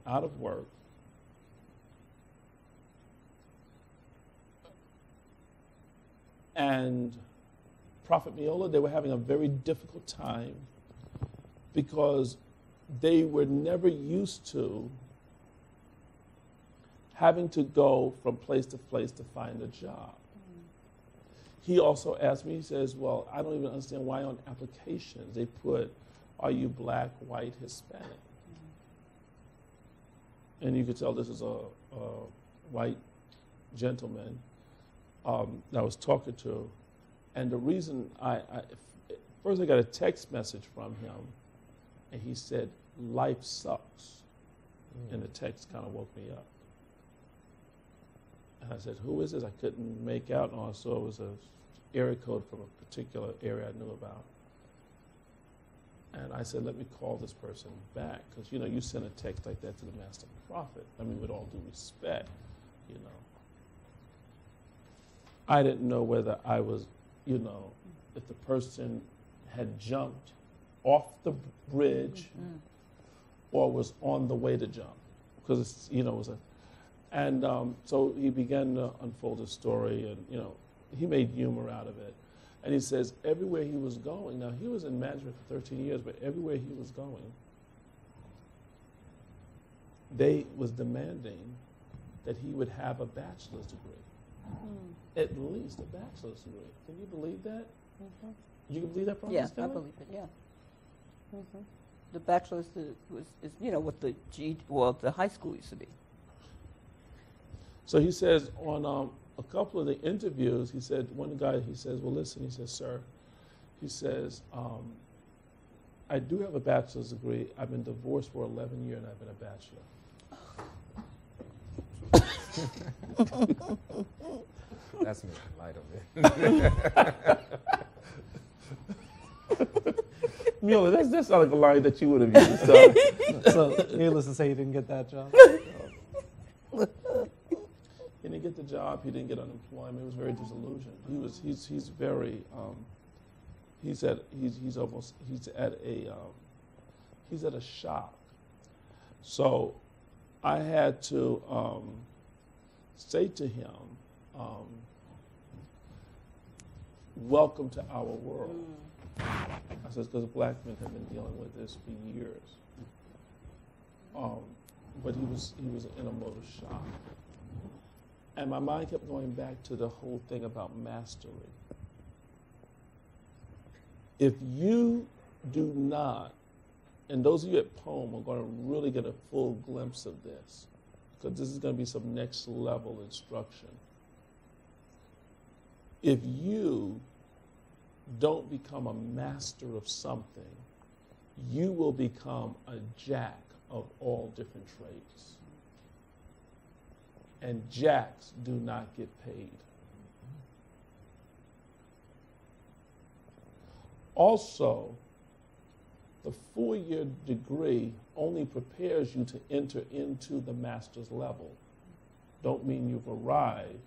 out of work. And Prophet Miola, they were having a very difficult time because they were never used to having to go from place to find a job. He also asked me, he says, well, I don't even understand why on applications they put, are you black, white, Hispanic? And you could tell this is a white gentleman that I was talking to. And the reason first I got a text message from him, and he said, life sucks. And the text kind of woke me up. And I said, who is this? I couldn't make out, and also it was an area code from a particular area I knew about. And I said, let me call this person back, because, you know, you send a text like that to the master prophet. I mean, with all due respect, you know. I didn't know whether I was, you know, if the person had jumped off the bridge or was on the way to jump, because it's, you know, it was a, and so he began to unfold his story, and, you know, he made humor out of it. And he says everywhere he was going, now he was in management for 13 years, but everywhere he was going, they was demanding that he would have a bachelor's degree. At least a bachelor's degree. Can you believe that? You can believe that, Prophet Yeah, Kelly? I believe it, yeah. The bachelor's is, you know, what the the high school used to be. So he says on a couple of the interviews, he said, one guy, he says, well, listen, he says, sir, he says, I do have a bachelor's degree. I've been divorced for 11 years and I've been a bachelor. That's making light of it. Mueller, that's not like a line that you would have used. So needless to say, he didn't get that job. He didn't get the job. He didn't get unemployment. He was very disillusioned. He's very he's at a shock. So I had to say to him, welcome to our world. I said, because black men have been dealing with this for years. But he was in a mode of shock. And my mind kept going back to the whole thing about mastery. If you do not, and those of you at POEM are going to really get a full glimpse of this, because this is going to be some next level instruction. If you don't become a master of something, you will become a jack of all different trades. And jacks do not get paid. Also, the 4-year degree only prepares you to enter into the master's level. Don't mean you've arrived.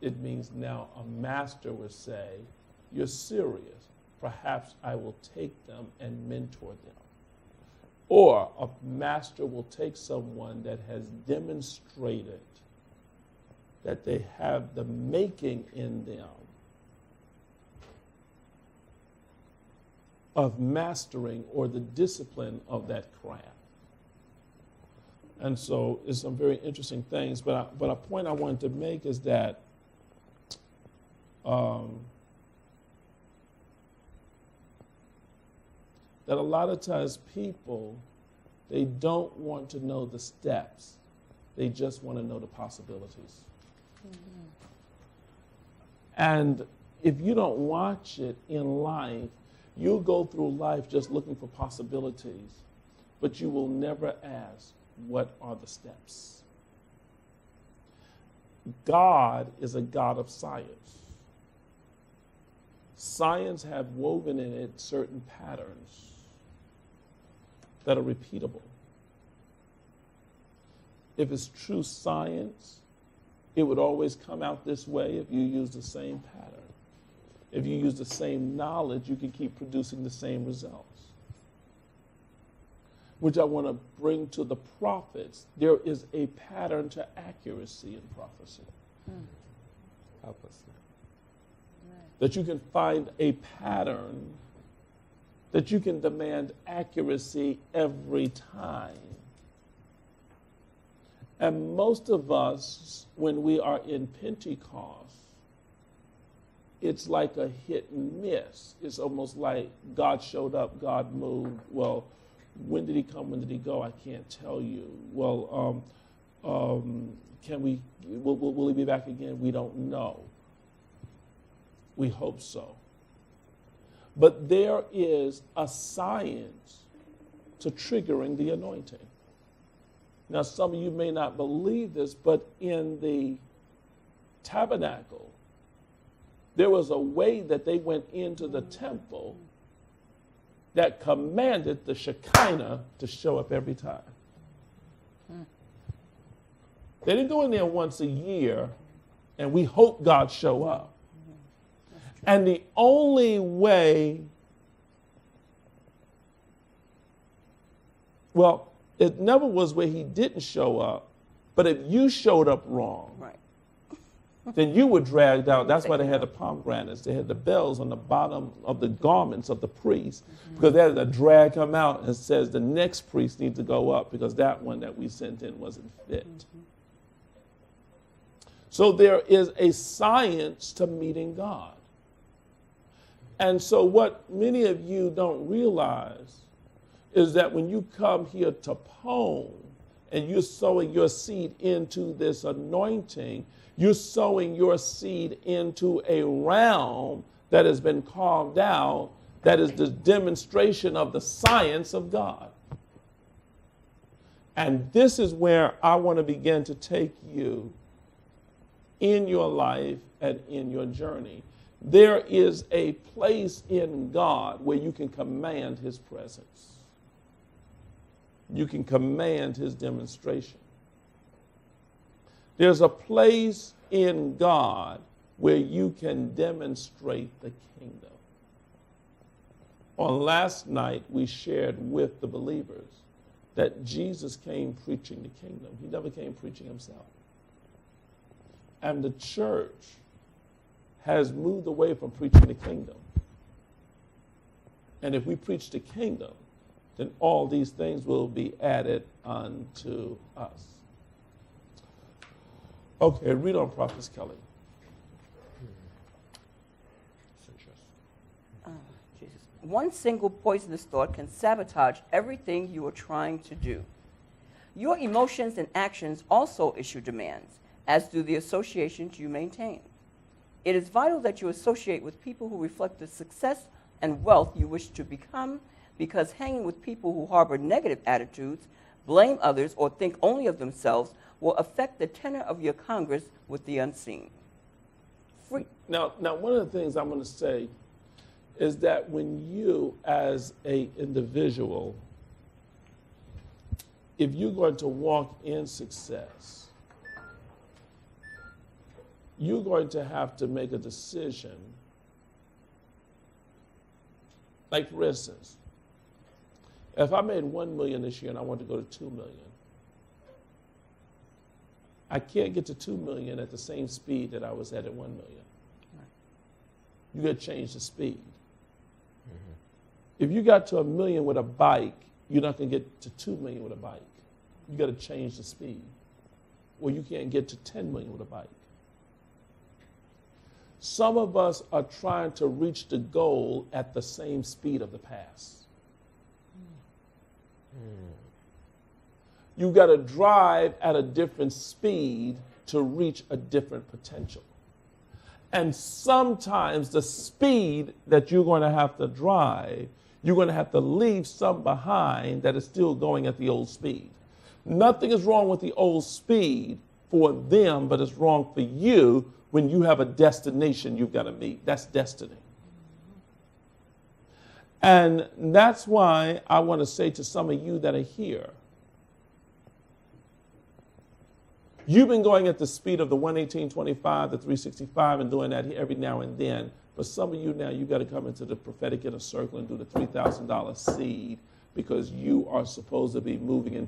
It means now a master would say, you're serious. Perhaps I will take them and mentor them. Or a master will take someone that has demonstrated that they have the making in them of mastering or the discipline of that craft. And so it's some very interesting things. But a point I wanted to make is that that a lot of times people, they don't want to know the steps. They just want to know the possibilities. And if you don't watch it in life, you'll go through life just looking for possibilities, but you will never ask, what are the steps? God is a God of science. Science have woven in it certain patterns that are repeatable. If it's true science, it would always come out this way if you use the same pattern. If you use the same knowledge, you can keep producing the same results. which I want to bring to the prophets. There is a pattern to accuracy in prophecy. Help us. That you can find a pattern, that you can demand accuracy every time. And most of us, when we are in Pentecost, it's like a hit and miss. It's almost like God showed up, God moved. Well, when did he come? When did he go? I can't tell you. Well, will he be back again? We don't know. We hope so. But there is a science to triggering the anointing. Now, some of you may not believe this, but in the tabernacle, there was a way that they went into the temple that commanded the Shekinah to show up every time. They didn't go in there once a year and we hope God show up. And the only way, well, it never was where he didn't show up, but if you showed up wrong, Right. then you were dragged out. That's why they had the pomegranates. They had the bells on the bottom of the garments of the priests, because they had to drag him out and says the next priest needs to go up because that one that we sent in wasn't fit. So there is a science to meeting God. And so what many of you don't realize is that when you come here to Pone and you're sowing your seed into this anointing, you're sowing your seed into a realm that has been carved out, that is the demonstration of the science of God. And this is where I want to begin to take you in your life and in your journey. There is a place in God where you can command his presence. You can command his demonstration. There's a place in God where you can demonstrate the kingdom. On last night, we shared with the believers that Jesus came preaching the kingdom. He never came preaching himself. And the church has moved away from preaching the kingdom. And if we preach the kingdom, then all these things will be added unto us. Okay, read on, Prophet Kelly. Jesus. One single poisonous thought can sabotage everything you are trying to do. Your emotions and actions also issue demands, as do the associations you maintain. It is vital that you associate with people who reflect the success and wealth you wish to become, because hanging with people who harbor negative attitudes, blame others, or think only of themselves will affect the tenor of your Congress with the unseen. Now, one of the things I'm going to say is that when you, as an individual, if you're going to walk in success, you're going to have to make a decision. Like, for instance, if I made $1 million this year and I want to go to $2 million, I can't get to $2 million at the same speed that I was at $1 million. Right. You got to change the speed. If you got to $1 million with a bike, you're not going to get to $2 million with a bike. You got to change the speed. Or you can't get to $10 million with a bike. Some of us are trying to reach the goal at the same speed of the past. You got to drive at a different speed to reach a different potential. And sometimes the speed that you're going to have to drive, you're going to have to leave some behind that is still going at the old speed. Nothing is wrong with the old speed for them, but it's wrong for you when you have a destination you've got to meet. That's destiny. And that's why I want to say to some of you that are here, you've been going at the speed of the 118.25, the 365, and doing that every now and then. But some of you now, you got to come into the prophetic inner circle and do the $3,000 seed because you are supposed to be moving into